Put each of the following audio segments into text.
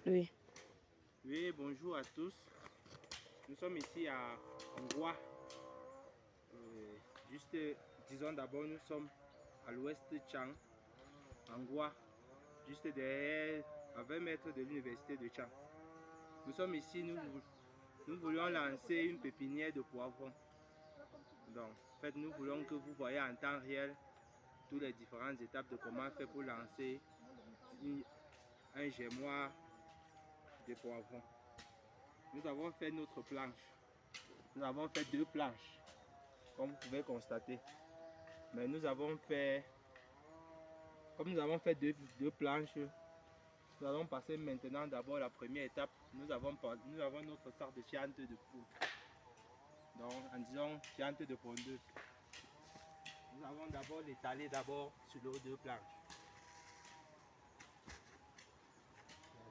Oui. Oui, bonjour à tous. Nous sommes ici à Ngoua. Juste, disons d'abord, nous sommes à l'ouest de Chang, à Ngoua, juste derrière, à 20 mètres de l'université de Chang. Nous sommes ici, nous voulions lancer une pépinière de poivrons. Donc, en fait, nous voulons que vous voyez en temps réel toutes les différentes étapes de comment faire pour lancer un germoir de poivrons. Nous avons fait notre planche. Nous avons fait 2 planches, comme vous pouvez constater. Mais comme nous avons fait deux planches, nous allons passer maintenant d'abord la première étape. Nous avons notre sac de fiente de poudre. Donc, en disant fiente de pondeuse. Nous allons d'abord l'étaler sur nos 2 planches.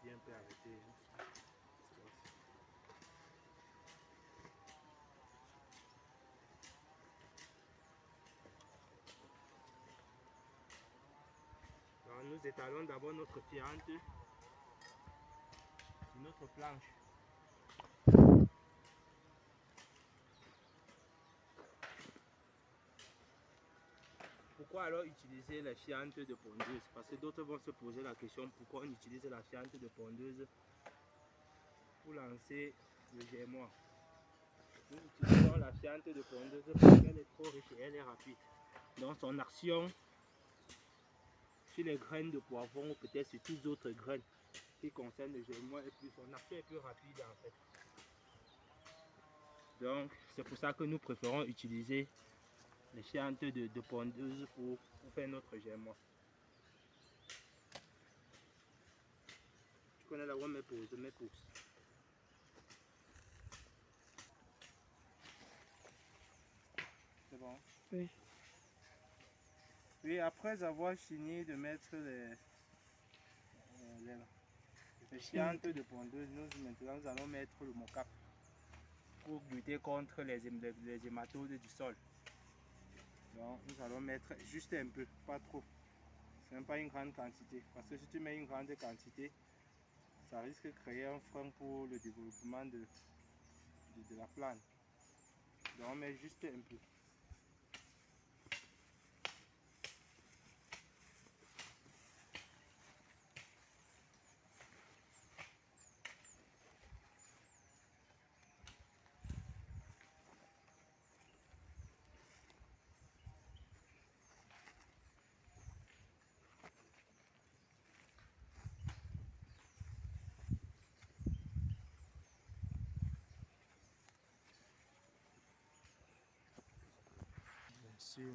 Bien peut arrêter. Donc, nous étalons d'abord notre fiente sur notre planche. Pourquoi alors utiliser la fiente de pondeuse? Parce que d'autres vont se poser la question pourquoi on utilise la fiente de pondeuse pour lancer le germoir. Nous utilisons la fiente de pondeuse parce qu'elle est trop riche et elle est rapide. Donc son action sur les graines de poivron ou peut-être sur toutes autres graines qui concernent le germoir son action est plus rapide en fait. Donc c'est pour ça que nous préférons utiliser les fientes de pondeuse pour faire notre germoir. Tu connais là où mes pouces. C'est bon? Oui. Oui, après avoir fini de mettre les fientes de pondeuse, maintenant nous allons mettre le mocap pour lutter contre les hématodes du sol. Donc nous allons mettre juste un peu, pas trop. Ce n'est pas une grande quantité. Parce que si tu mets une grande quantité, ça risque de créer un frein pour le développement de la plante. Donc on met juste un peu. Bien sûr.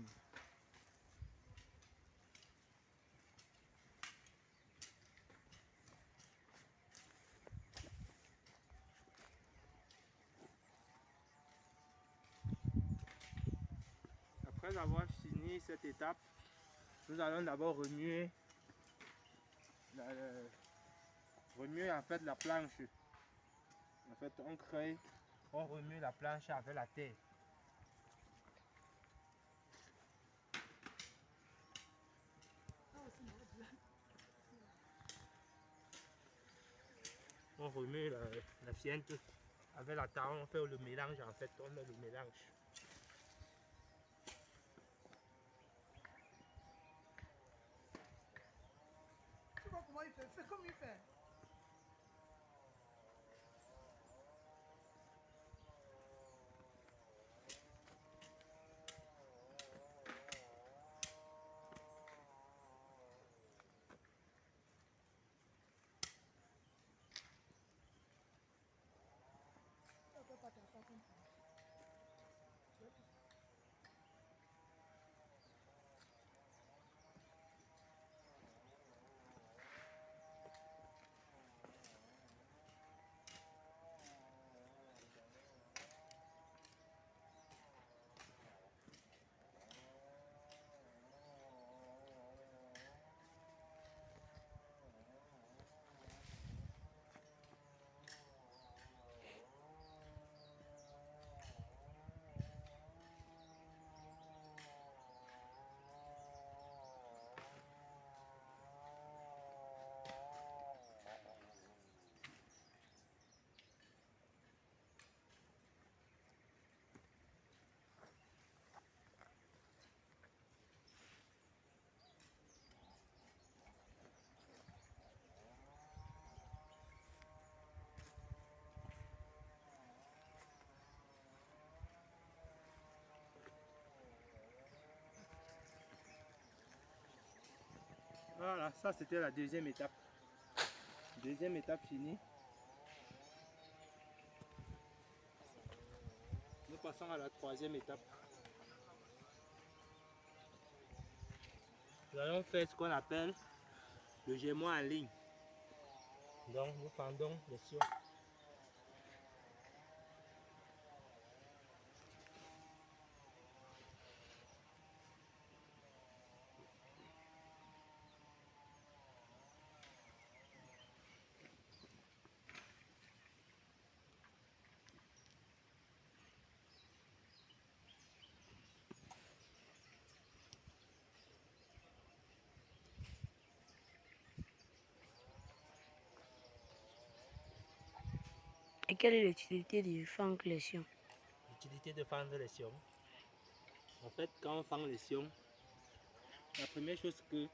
Après avoir fini cette étape, nous allons d'abord remuer en fait la planche. En fait, on remue la planche avec la terre. On remue la fiente avec la terre, on fait le mélange en fait, on met le mélange. Tu vois comment il fait? Fais comme il fait. Voilà, ça c'était la deuxième étape. Deuxième étape finie. Nous passons à la troisième étape. Nous allons faire ce qu'on appelle le gémois en ligne. Donc nous fendons les sions. Et quelle est l'utilité de fendre les sions? L'utilité de fendre les sions. En fait, quand on fend les sions, la première chose que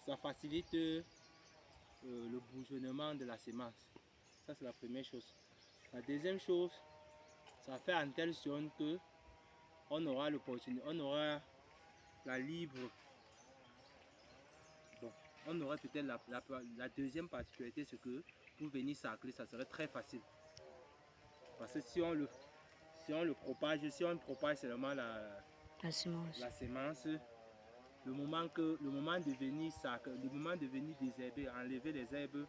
ça facilite le bourgeonnement de la semence. Ça c'est la première chose. La deuxième chose, ça fait en telle sorte que on aura l'opportunité, on aura la libre. Bon, on aura peut-être la deuxième particularité, c'est que pour venir sacler, ça serait très facile. Parce que si on le propage, si on propage seulement la semence, le moment de venir désherber, enlever les herbes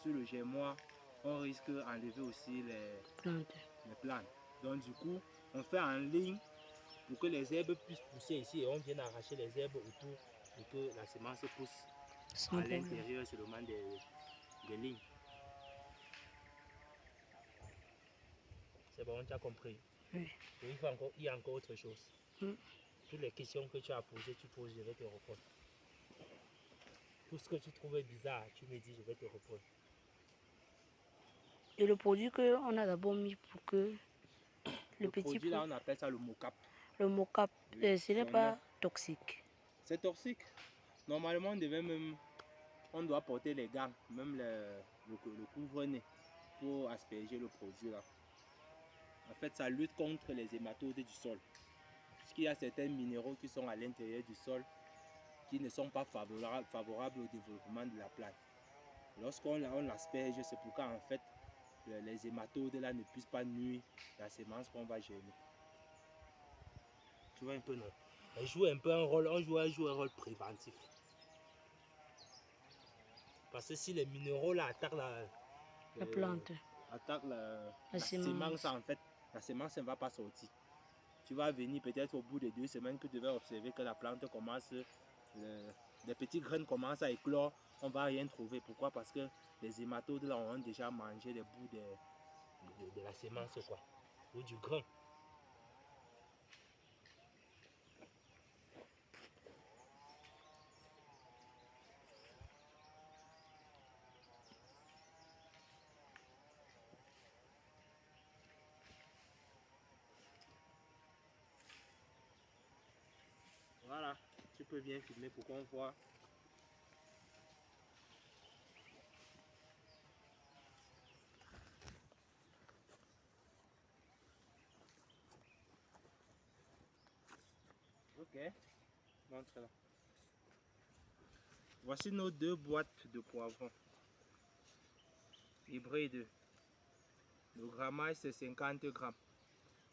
sur le gémois, on risque d'enlever aussi les plantes. Donc du coup, on fait en ligne pour que les herbes puissent pousser ici et on vient arracher les herbes autour pour que la semence pousse à l'intérieur seulement des lignes. C'est bon, tu as compris? Oui. Il y a encore autre chose. Toutes les questions que tu as posées, tu poses, je vais te répondre. Tout ce que tu trouvais bizarre, tu me dis, je vais te répondre. Et le produit qu'on a d'abord mis pour que le petit produit là, on appelle ça le mocap. Le mocap, oui, ce n'est pas toxique. C'est toxique. Normalement, on doit porter les gants, même le couvre-nez pour asperger le produit là. En fait, ça lutte contre les hématodes du sol. Puisqu'il y a certains minéraux qui sont à l'intérieur du sol qui ne sont pas favorables au développement de la plante. Lorsqu'on l'asperge, c'est pour qu'en fait, les hématodes là ne puissent pas nuire la semence qu'on va germer. Tu vois un peu, non? On joue un un rôle préventif. Parce que si les minéraux là attaquent la plante, attaquent la semence, en fait, la semence ne va pas sortir. Tu vas venir peut-être au bout de 2 semaines que tu vas observer que la plante commence, les petits graines commencent à éclore, on ne va rien trouver. Pourquoi? Parce que les hématodes là ont déjà mangé les bouts de la semence quoi, ou du grain. Voilà, tu peux bien filmer pour qu'on voit. Ok, montre là. Voici nos 2 boîtes de poivrons hybrides. Le grammage c'est 50 grammes.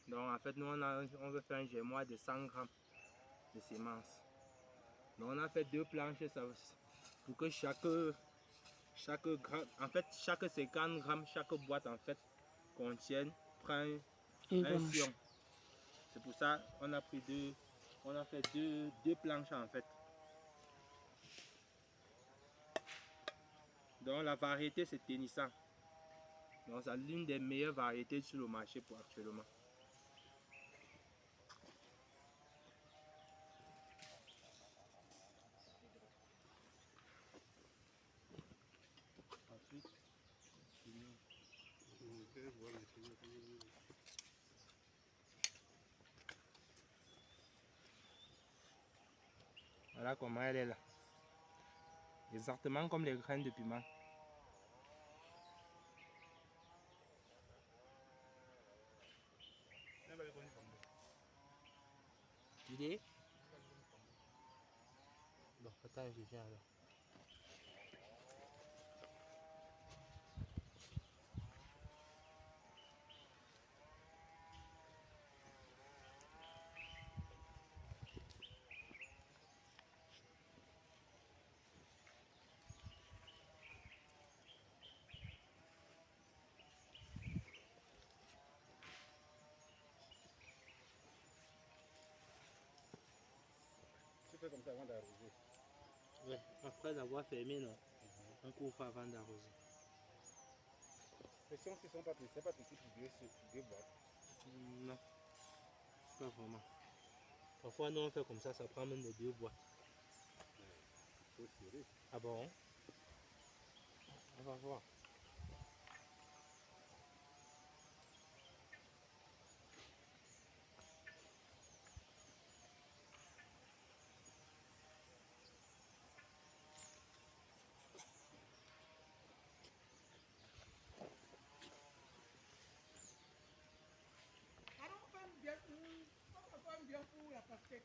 Donc en fait nous on veut faire un gémois de 100 grammes de semences. Donc on a fait 2 planches pour que chaque 50 grammes, chaque boîte en fait prend un sion. C'est pour ça on a fait deux planches en fait. Donc la variété c'est Tennyson. Donc c'est l'une des meilleures variétés sur le marché pour actuellement. Ensuite, voilà comment elle est là. Exactement comme les graines de piment. Il est? Bon, attends, je viens alors. fait comme ça avant d'arroser. Ouais, après avoir fermé, non. On couvre avant d'arroser. Les sciences ne sont pas petites, c'est pas petit pour deux boîtes. Non, pas vraiment. Parfois, nous on fait comme ça prend même les 2 boîtes. Faut serrer. Ah bon? On va voir. Alors, on fait bien pour la pastèque.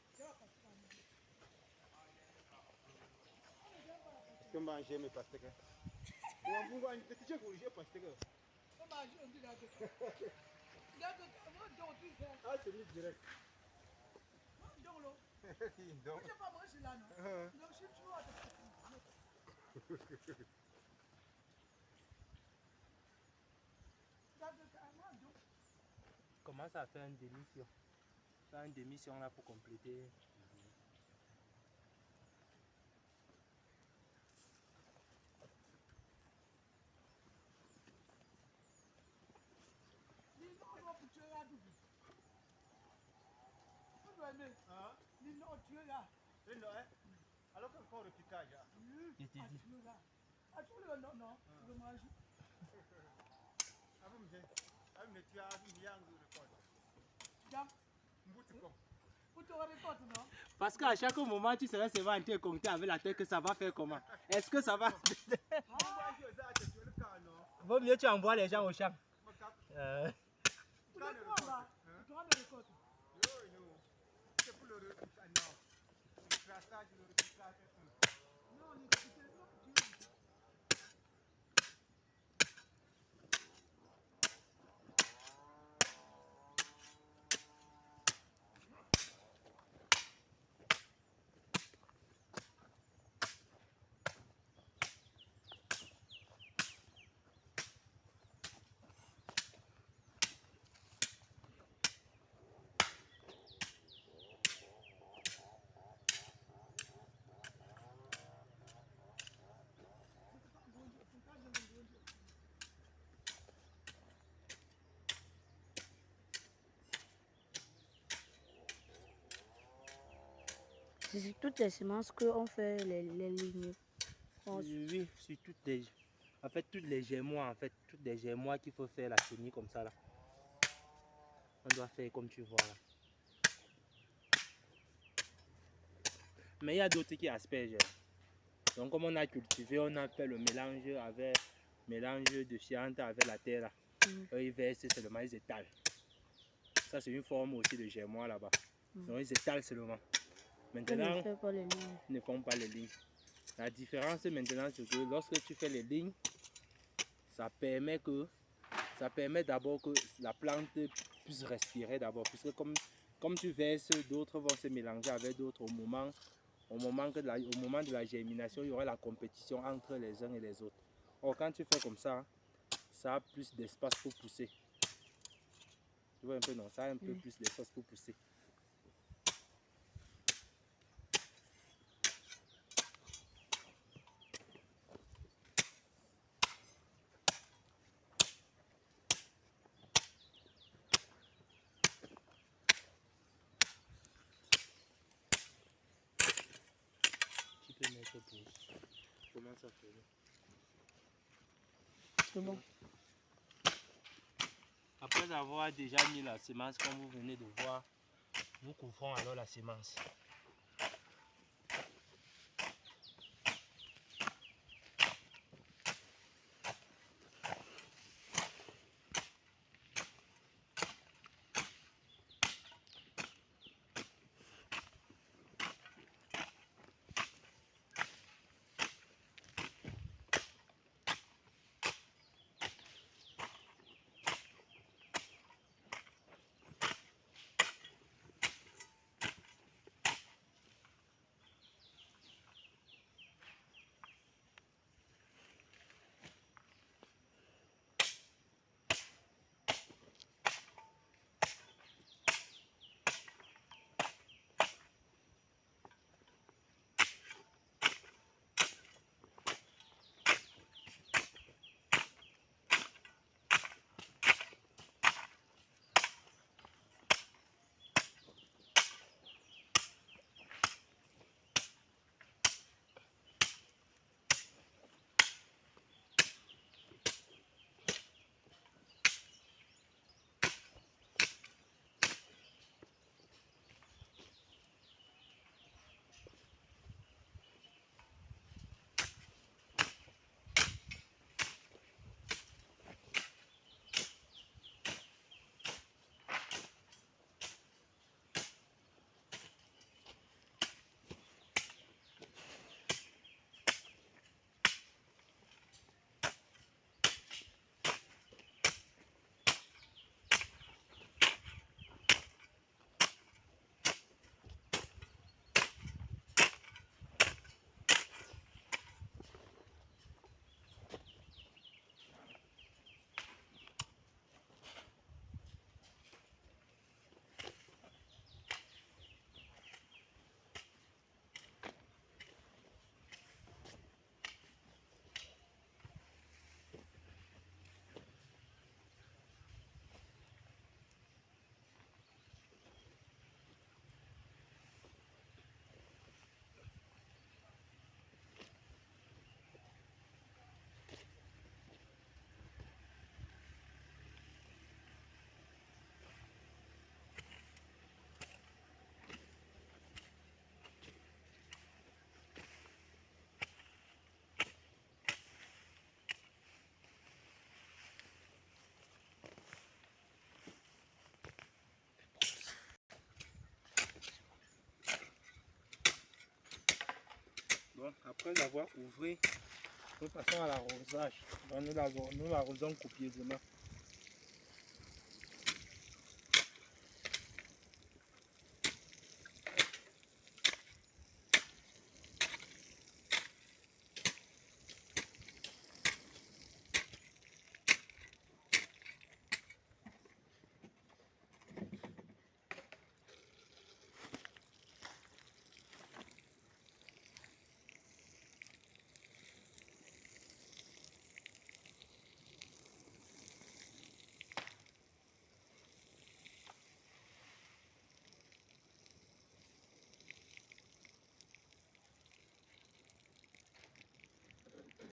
Est-ce que manger mes pastèques? On va manger des petits corrigés pastèques. On va manger un peu là-dedans. Ah, c'est mis direct. Donc, l'eau. Donc. Je n'ai pas mangé là, non? Donc, je suis toujours à Commence à faire une demi-sion. Faire une demi-sion là pour compléter. Alors qu'encore le piquage. Je t'ai dit. Non, je mange. Parce qu'à chaque moment, tu serais seulement en train de compter avec la tête que ça va faire comment. Est-ce que ça va? Vaut mieux tu envoies les gens au champ. C'est sur toutes les semences qu'on fait les lignes. Oui, sur toutes les... En fait, toutes les gémois, toutes les gémois qu'il faut faire la chenille comme ça là. On doit faire comme tu vois là. Mais il y a d'autres qui aspergent. Donc comme on a cultivé, on a fait le mélange de fiente avec la terre là. Eux, ils versent seulement, ils étalent. Ça c'est une forme aussi de gémois là-bas. Donc ils étalent seulement. Maintenant, ils ne font pas les lignes. La différence maintenant c'est que lorsque tu fais les lignes, ça permet d'abord que la plante puisse respirer d'abord. Puisque comme tu verses, d'autres vont se mélanger avec d'autres au moment de la germination, il y aura la compétition entre les uns et les autres. Or, quand tu fais comme ça, ça a plus d'espace pour pousser. Tu vois un peu, non? Ça a un peu plus d'espace pour pousser. Tu peux mettre pause. Comment ça fait? C'est bon. Après avoir déjà mis la semence, comme vous venez de voir, nous couvrons alors la semence. Après avoir ouvré, Nous passons à l'arrosage. Nous l'arrosons copieusement.